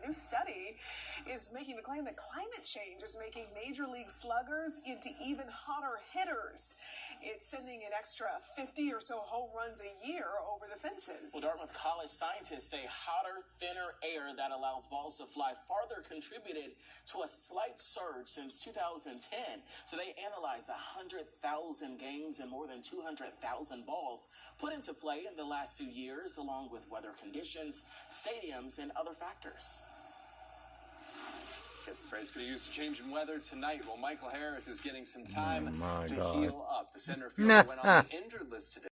new study is making the claim that climate change is making major league sluggers into even hotter hitters. It's sending an extra 50 or so home runs a year over the fences. Well, Dartmouth College scientists say hotter, thinner air that allows balls to fly farther contributed to a slight surge since 2010. So they analyzed 100,000 games and more than 200,000 balls put into play in the last few years, along with weather conditions, stadiums, and other factors. Guess the phrase could be used to change in weather tonight while Michael Harris is getting some time to heal up. The center fielder went on the injured list today.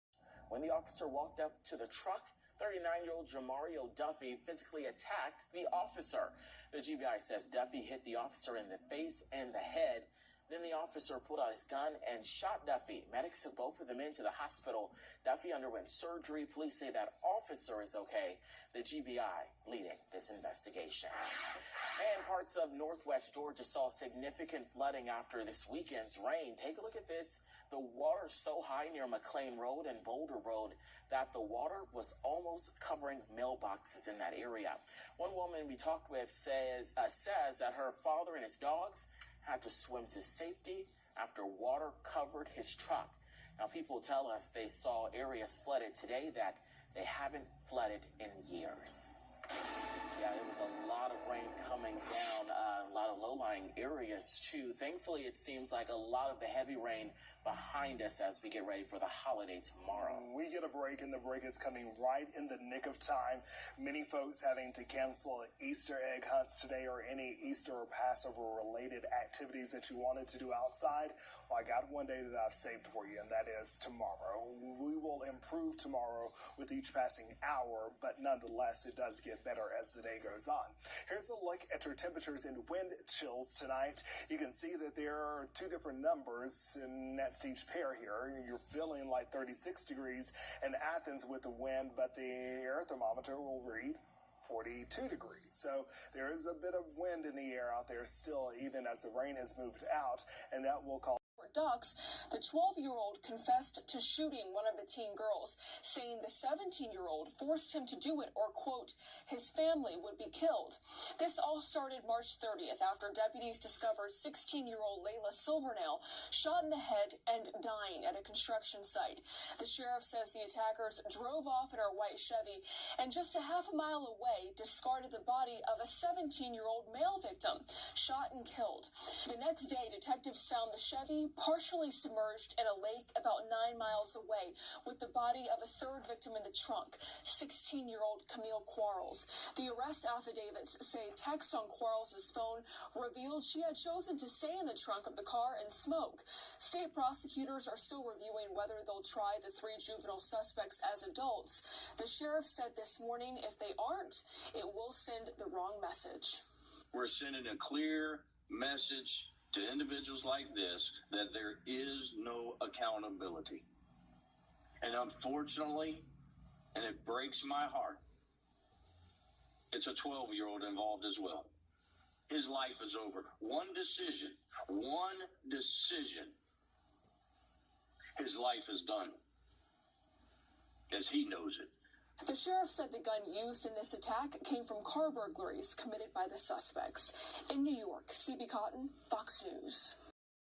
When the officer walked up to the truck, 39-year-old Jamario Duffy physically attacked the officer. The GBI says Duffy hit the officer in the face and the head. Then the officer pulled out his gun and shot Duffy. Medics took both of them into the hospital. Duffy underwent surgery. Police say that officer is okay. The GBI leading this investigation. And parts of northwest Georgia saw significant flooding after this weekend's rain. Take a look at this. The water's so high near McLean Road and Boulder Road that the water was almost covering mailboxes in that area. One woman we talked with says that her father and his dogs had to swim to safety after water covered his truck. Now, people tell us they saw areas flooded today that they haven't flooded in years. Yeah, there was a lot of rain coming down, a lot of low-lying areas, too. Thankfully, it seems like a lot of the heavy rain behind us as we get ready for the holiday tomorrow. We get a break, and the break is coming right in the nick of time. Many folks having to cancel Easter egg hunts today or any Easter or Passover-related activities that you wanted to do outside. Well, I got one day that I've saved for you, and that is tomorrow. We will improve tomorrow with each passing hour, but nonetheless, it does get better as the day goes on. Here's a look at your temperatures and wind chills tonight. You can see that there are two different numbers next to each pair here. You're feeling like 36 degrees in Athens with the wind, but the air thermometer will read 42 degrees. So there is a bit of wind in the air out there still, even as the rain has moved out, and that will cause Ducks, the 12-year-old confessed to shooting one of the teen girls, saying the 17-year-old forced him to do it or, quote, his family would be killed. This all started March 30th after deputies discovered 16-year-old Layla Silvernail shot in the head and dying at a construction site. The sheriff says the attackers drove off in her white Chevy and just a half a mile away discarded the body of a 17-year-old male victim shot and killed. The next day, detectives found the Chevy partially submerged in a lake about 9 miles away with the body of a third victim in the trunk, 16-year-old Camille Quarles. The arrest affidavits say text on Quarles' phone revealed she had chosen to stay in the trunk of the car and smoke. State prosecutors are still reviewing whether they'll try the three juvenile suspects as adults. The sheriff said this morning if they aren't, it will send the wrong message. We're sending a clear message to individuals like this that there is no accountability. And unfortunately, and it breaks my heart, it's a 12-year-old involved as well. His life is over. One decision, his life is done, as he knows it. The sheriff said the gun used in this attack came from car burglaries committed by the suspects. In New York, C.B. Cotton, Fox News.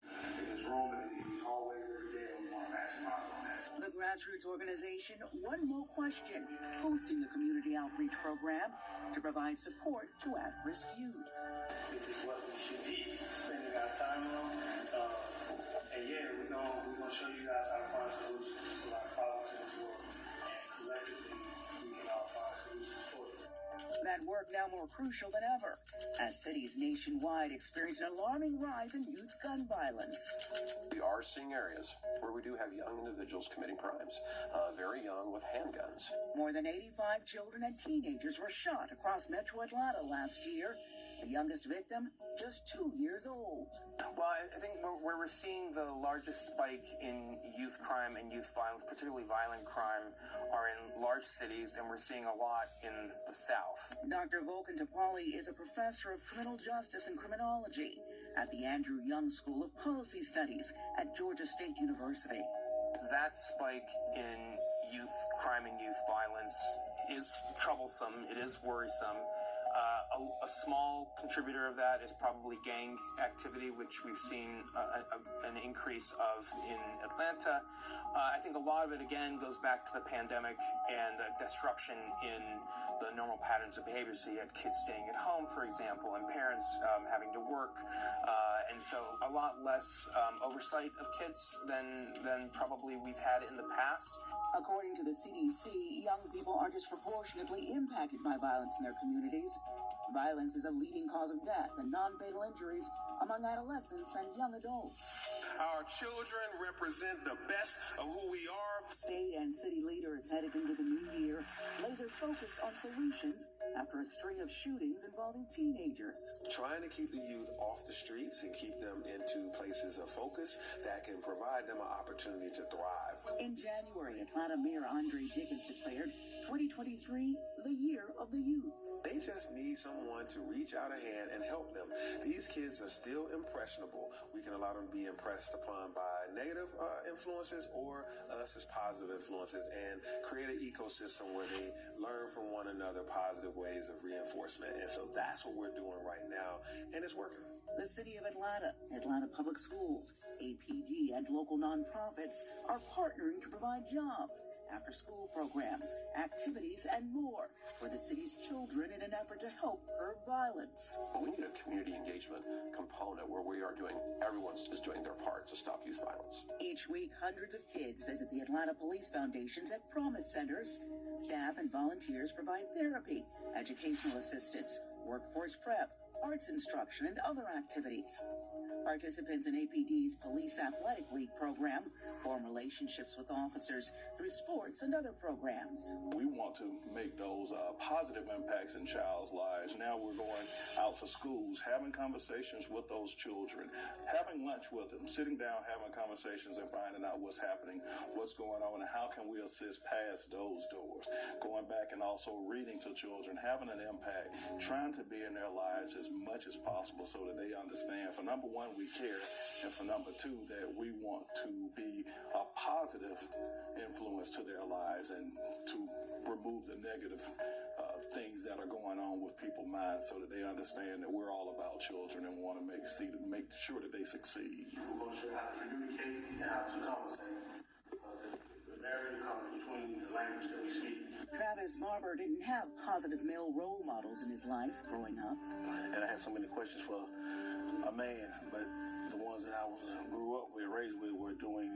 In this room and in these hallways every day, we want to maximize on that. The grassroots organization One More Question, hosting the community outreach program to provide support to at-risk youth. This is what we should be spending our time on. And yeah, we're going to show you guys how to find solutions to a lot of problems in this world. And collectively, we can all find solutions for them. That work now more crucial than ever, as cities nationwide experience an alarming rise in youth gun violence. We are seeing areas where we do have young individuals committing crimes, very young with handguns. More than 85 children and teenagers were shot across Metro Atlanta last year. The youngest victim, just 2 years old. Well, I think where we're seeing the largest spike in youth crime and youth violence, particularly violent crime, are in large cities, and we're seeing a lot in the South. Dr. Volkan Topali is a professor of criminal justice and criminology at the Andrew Young School of Policy Studies at Georgia State University. That spike in youth crime and youth violence is troublesome. It is worrisome. A small contributor of that is probably gang activity, which we've seen an increase of in Atlanta. I think a lot of it, again, goes back to the pandemic and the disruption in the normal patterns of behavior. So you had kids staying at home, for example, and parents having to work. And so a lot less oversight of kids than probably we've had in the past. According to the CDC, young people are disproportionately impacted by violence in their communities. Violence is a leading cause of death and non-fatal injuries among adolescents and young adults. Our children represent the best of who we are. State and city leaders headed into the new year laser focused on solutions after a string of shootings involving teenagers. Trying to keep the youth off the streets and keep them into places of focus that can provide them an opportunity to thrive. In January, Atlanta Mayor Andre Dickens declared 2023 the year of the youth. They just need someone to reach out a hand and help them. These kids are still impressionable. We can allow them to be impressed upon by negative influences or us as positive influences and create an ecosystem where they learn from one another positive ways of reinforcement. And so that's what we're doing right now, and it's working. The City of Atlanta, Atlanta Public Schools, APD, and local nonprofits are partnering to provide jobs, after-school programs, activities, and more for the city's children in an effort to help curb violence. We need a community engagement component where everyone is doing their part to stop youth violence. Each week, hundreds of kids visit the Atlanta Police Foundation's at Promise Centers. Staff and volunteers provide therapy, educational assistance, workforce prep, arts instruction, and other activities. Participants in APD's Police Athletic League program form relationships with officers through sports and other programs. We want to make those positive impacts in child's lives. Now we're going out to schools, having conversations with those children, having lunch with them, sitting down, having conversations and finding out what's happening, what's going on, and how can we assist past those doors. Going back and also reading to children, having an impact, trying to be in their lives as much as possible so that they understand, for number one, we care, and for number two, that we want to be a positive influence to their lives and to remove the negative things that are going on with people's minds so that they understand that we're all about children and want to make sure that they succeed. We're going to show you how to communicate and how to conversate. The barrier comes between the language that we speak. Travis Barber didn't have positive male role models in his life growing up. And I had so many questions for a man, but the ones that I grew up with, raised with, were doing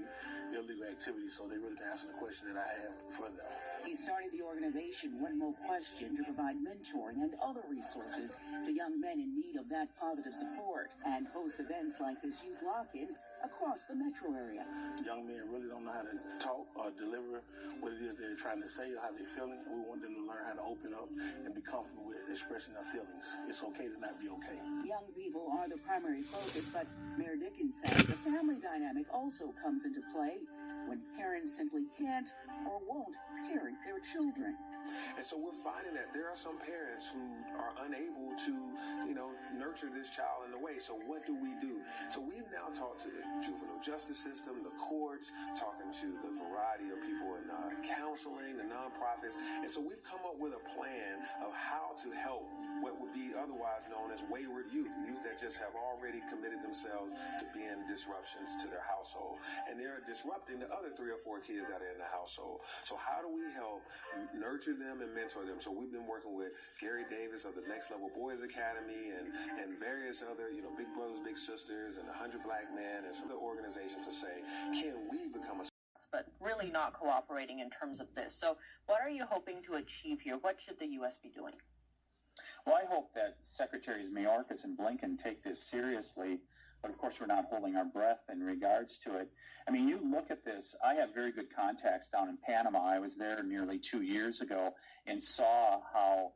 illegal activities, so they really can answer the question that I have for them. He started the organization One More Question to provide mentoring and other resources to young men in need of that positive support, and hosts events like this youth lock-in across the metro area. Young men really don't know how to talk or deliver what it is they're trying to say or how they're feeling. We want them to learn how to open up and be comfortable with expressing their feelings. It's okay to not be okay. Young people are the primary focus, but Mayor Dickens says the family dynamic also comes into play when parents simply can't or won't parent their children. And so we're finding that there are some parents who are unable to, nurture this child in the way. So what do we do? So we've now talked to the juvenile justice system, the courts, talking to the variety of people in counseling, the nonprofits. And so we've come up with a plan of how to help what would be otherwise known as wayward youth that just have already committed themselves to being disruptions to their household. And they're disrupting the other 3 or 4 kids that are in the household. So how do we help nurture them and mentor them? So we've been working with Gary Davis of the Next Level Boys Academy and various other, Big Brothers, Big Sisters and 100 Black Men and some other organizations to say, can we become a... But really not cooperating in terms of this. So what are you hoping to achieve here? What should the U.S. be doing? Well, I hope that Secretaries Mayorkas and Blinken take this seriously, but of course we're not holding our breath in regards to it. I mean, you look at this, I have very good contacts down in Panama. I was there nearly 2 years ago and saw how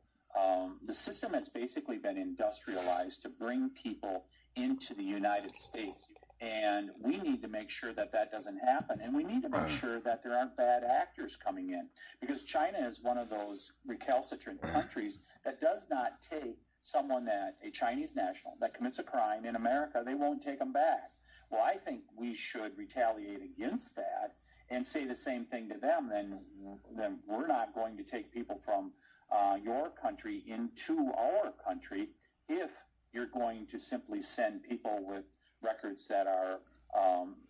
the system has basically been industrialized to bring people into the United States. And we need to make sure that that doesn't happen. And we need to make sure that there aren't bad actors coming in. Because China is one of those recalcitrant countries that does not take someone a Chinese national, that commits a crime in America, they won't take them back. Well, I think we should retaliate against that and say the same thing to them. Then we're not going to take people from your country into our country if you're going to simply send people with records that are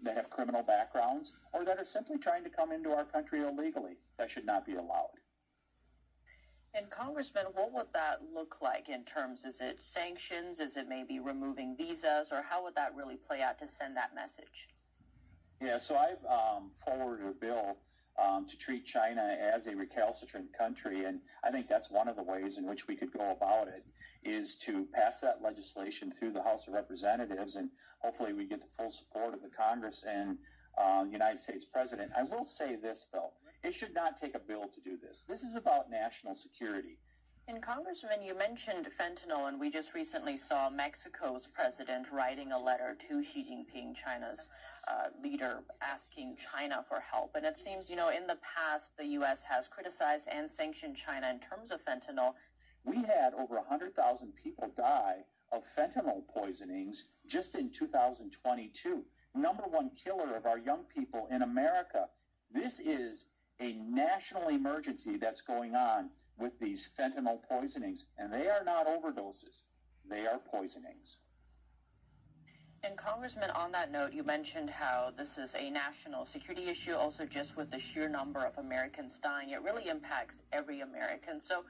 that have criminal backgrounds or that are simply trying to come into our country illegally. That should not be allowed. And Congressman, what would that look like in terms? Is it sanctions? Is it maybe removing visas? Or how would that really play out to send that message? Yeah, so I've forwarded a bill to treat China as a recalcitrant country, and I think that's one of the ways in which we could go about it, is to pass that legislation through the House of Representatives, and hopefully we get the full support of the Congress and United States President. I will say this, though. It should not take a bill to do this. This is about national security. And Congressman, you mentioned fentanyl, and we just recently saw Mexico's president writing a letter to Xi Jinping, China's leader, asking China for help. And it seems, in the past, the U.S. has criticized and sanctioned China in terms of fentanyl. We had over 100,000 people die of fentanyl poisonings just in 2022. Number one killer of our young people in America. This is a national emergency that's going on with these fentanyl poisonings, and they are not overdoses. They are poisonings. And Congressman, on that note, you mentioned how this is a national security issue, also just with the sheer number of Americans dying. It really impacts every American. So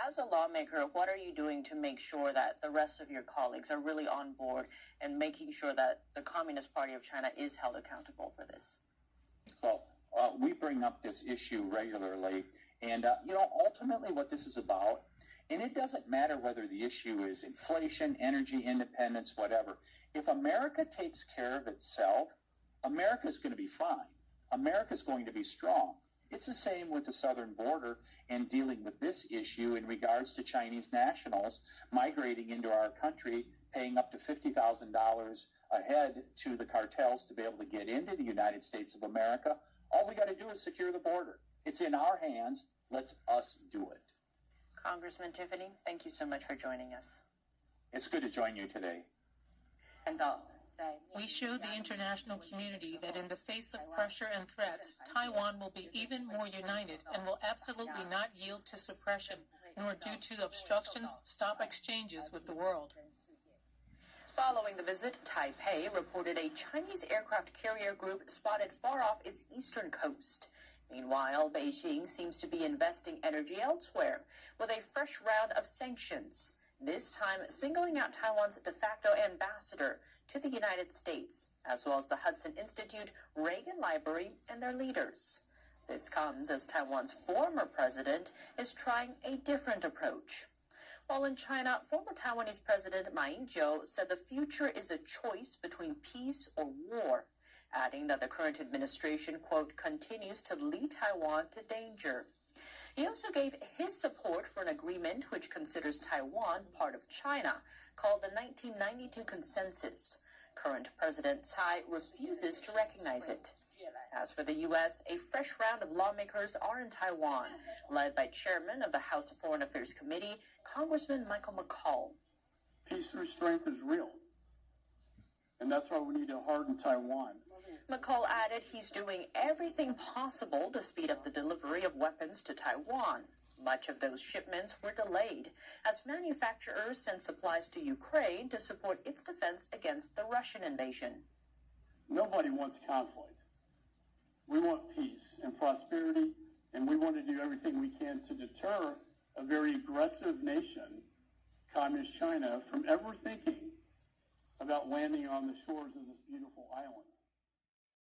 as a lawmaker, what are you doing to make sure that the rest of your colleagues are really on board and making sure that the Communist Party of China is held accountable for this? Well, we bring up this issue regularly, and ultimately what this is about, and it doesn't matter whether the issue is inflation, energy independence, whatever. If America takes care of itself, America is going to be fine. America is going to be strong. It's the same with the southern border and dealing with this issue in regards to Chinese nationals migrating into our country, paying up to $50,000 a head to the cartels to be able to get into the United States of America. All we got to do is secure the border. It's in our hands. Let's us do it. Congressman Tiffany, thank you so much for joining us. It's good to join you today. We showed the international community that in the face of pressure and threats, Taiwan will be even more united and will absolutely not yield to suppression, nor due to obstructions stop exchanges with the world. Following the visit, Taipei reported a Chinese aircraft carrier group spotted far off its eastern coast. Meanwhile, Beijing seems to be investing energy elsewhere with a fresh round of sanctions, this time singling out Taiwan's de facto ambassador to the United States, as well as the Hudson Institute, Reagan Library, and their leaders. This comes as Taiwan's former president is trying a different approach. While in China, former Taiwanese President Ma Ying-jeou said the future is a choice between peace or war, adding that the current administration, quote, continues to lead Taiwan to danger. He also gave his support for an agreement which considers Taiwan part of China, called the 1992 Consensus. Current President Tsai refuses to recognize it. As for the U.S., a fresh round of lawmakers are in Taiwan, led by Chairman of the House Foreign Affairs Committee, Congressman Michael McCaul. Peace through strength is real, and that's why we need to harden Taiwan. McCaul added he's doing everything possible to speed up the delivery of weapons to Taiwan. Much of those shipments were delayed as manufacturers sent supplies to Ukraine to support its defense against the Russian invasion. Nobody wants conflict. We want peace and prosperity, and we want to do everything we can to deter a very aggressive nation, Communist China, from ever thinking about landing on the shores of this beautiful island.